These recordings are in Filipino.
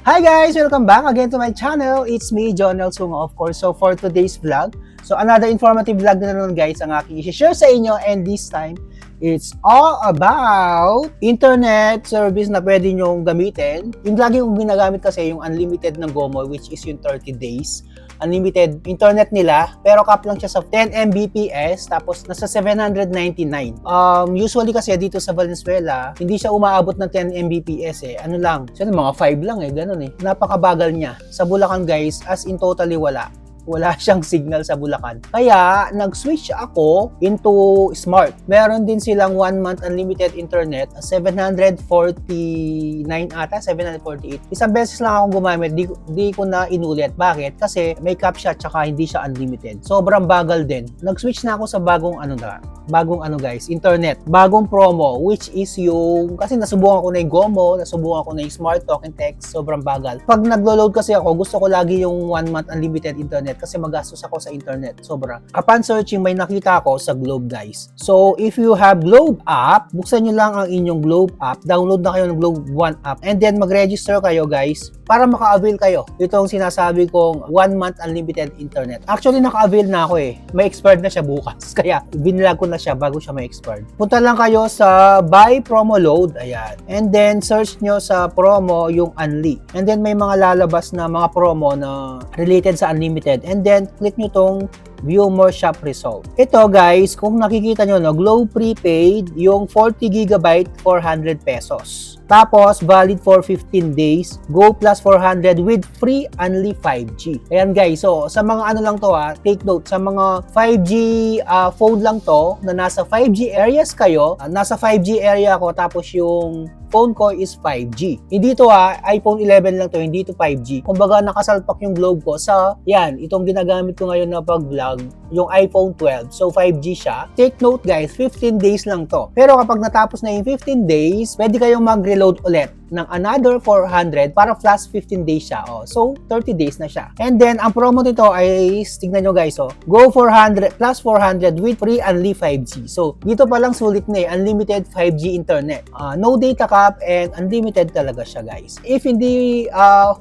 Hi guys! Welcome back again to my channel. It's me, Jonel Sungo, of course. So for today's vlog, another informative vlog na naman guys ang aking i-share sa inyo, and this time, it's all about internet service na pwede nyong gamitin. Yung lagi kong ginagamit kasi yung unlimited ng GOMO, which is yung 30 days. Unlimited internet nila, pero cap lang siya sa 10 Mbps, tapos nasa 799. Usually kasi dito sa Valenzuela, hindi siya umaabot ng 10 Mbps eh. Ano lang, siya mga 5 lang eh, ganun eh. Napakabagal niya. Sa Bulacan guys, as in totally wala siyang signal sa Bulacan. Kaya, nag-switch ako into Smart. Meron din silang 1 month unlimited internet, 749 ata, 748. Isang beses lang akong gumamit, di ko na inulit. Bakit? Kasi may cap siya, tsaka hindi siya unlimited. Sobrang bagal din. Nag-switch na ako sa bagong guys, internet. Bagong promo, which is yung, kasi nasubukan ko na yung GOMO, nasubukan ko na yung Smart Talk and Text, sobrang bagal. Pag naglo-load kasi ako, gusto ko lagi yung 1 month unlimited internet kasi magastos ako sa internet, sobra. Upon searching, may nakita ako sa Globe guys. So, if you have Globe app, buksan nyo lang ang inyong Globe app, download na kayo ng Globe One app, and then mag-register kayo guys para maka-avail kayo. Ito ang sinasabi kong 1 month unlimited internet. Actually, naka-avail na ako eh. May expired na siya bukas. Kaya, binilag ko na siya bago siya may expired. Punta lang kayo sa buy promo load, ayan. And then, search nyo sa promo yung Unli. And then, may mga lalabas na mga promo na related sa unlimited. And then, click nyo tong view more shop result. Ito guys, kung nakikita nyo, no, Globe prepaid, yung 40 GB, 400 pesos. Tapos, valid for 15 days, Go Plus 400 with free Unli 5G. Ayan guys, so sa mga ano lang to take note, sa mga 5G phone lang to, na nasa 5G areas kayo, nasa 5G area ko, tapos yung phone ko is 5G. Hindi to iPhone 11 lang to, hindi to 5G. Kumbaga nakasalpak yung Globe ko sa, yan, itong ginagamit ko ngayon na pag-vlog, yung iPhone 12. So 5G siya. Take note guys, 15 days lang to. Pero kapag natapos na yung 15 days, pwede kayong mag-reload ulit ng another 400 para plus 15 days siya. So 30 days na siya. And then, ang promo nito ay, tignan nyo guys, Go 400 plus 400 with free Unli 5G. So, dito pa lang sulit na unlimited 5G internet. No data cap and unlimited talaga siya guys. If hindi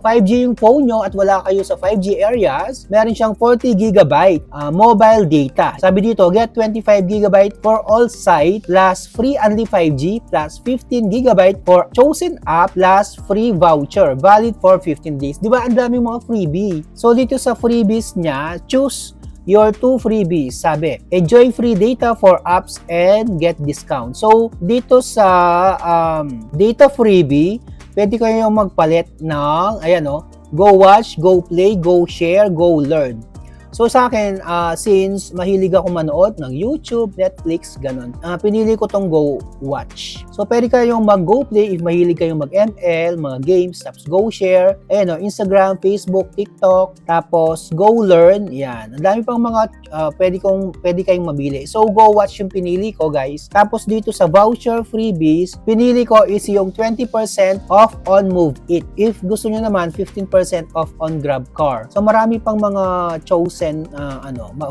5G yung phone nyo at wala kayo sa 5G areas, meron siyang 40 GB mobile data. Sabi dito, get 25 GB for all site plus free Unli 5G plus 15 GB for chosen app plus free voucher valid for 15 days. Di ba ang daming mga freebie? So dito sa freebies niya, choose your 2 freebies. Sabi, enjoy free data for apps and get discount. So dito sa data freebie, pwede kayong magpalit ng Go Watch, Go Play, Go Share, Go Learn. So sa akin, since mahilig ako manood ng YouTube, Netflix, ganun, pinili ko tong Go Watch. So pwede kayong mag-Go Play if mahilig kayong mag-ML, mga games, tapos Go Share, Instagram, Facebook, TikTok, tapos Go Learn, yan. Ang dami pang mga pwede kayong mabili. So Go Watch yung pinili ko guys. Tapos dito sa voucher freebies, pinili ko is yung 20% off on Move It. If gusto nyo naman, 15% off on Grab Car. So marami pang mga chosen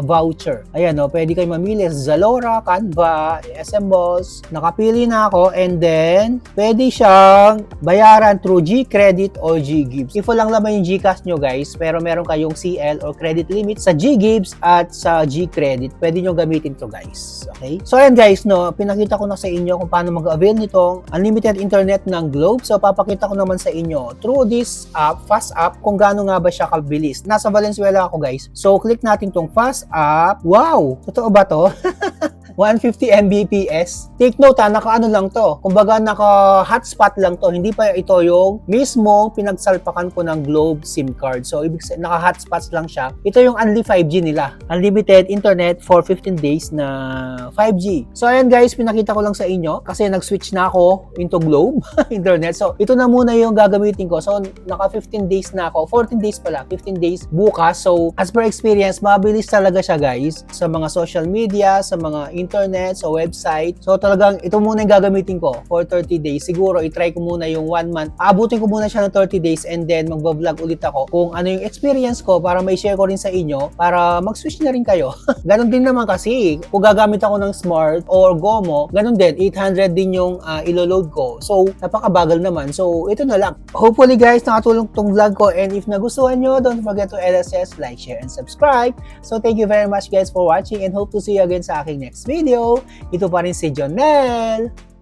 voucher. Ayan, pwede kayo mamili sa Zalora, Canva, SM Boss. Nakapili na ako, and then pwede siyang bayaran through G-Credit or G-Gives. If walang laman yung Gcash nyo guys, pero meron kayong CL or credit limit sa G-Gives at sa G-Credit, pwede nyo gamitin to guys. Okay? So ayan guys, pinakita ko na sa inyo kung paano mag-avail nitong unlimited internet ng Globe. So papakita ko naman sa inyo through this app, Fast App, kung gaano nga ba siya kabilis. Nasa Valenzuela ako guys. So click natin tong Fast App. Wow! Totoo ba to? 150 Mbps. Take note naka-ano lang to. Kumbaga naka-hotspot lang to. Hindi pa ito yung mismo pinagsalpakan ko ng Globe SIM card. So ibig sabihin naka-hotspots lang siya. Ito yung Unli 5G nila. Unlimited internet for 15 days na 5G. So ayan guys, pinakita ko lang sa inyo kasi nag-switch na ako into Globe internet. So ito na muna yung gagamitin ko. So naka 15 days na ako. 14 days pala. 15 days bukas. So as per experience, mabilis talaga siya guys sa mga social media, sa mga internet, sa website. So talagang ito muna yung gagamitin ko for 30 days. Siguro i-try ko muna yung 1 month. Aabutin ko muna siya ng 30 days and then magbablog ulit ako kung ano yung experience ko para may share ko rin sa inyo para mag-switch na rin kayo. Ganon din naman kasi kung gagamit ako ng Smart or Gomo, ganon din 800 din yung ilo-load ko. So napakabagal naman. So ito na lang. Hopefully guys nakatulong tong vlog ko, and if nagustuhan nyo, don't forget to LSS, like, share, and subscribe. So thank you very much guys for watching and hope to see you again sa aking next video. Ito pa rin si Jonel.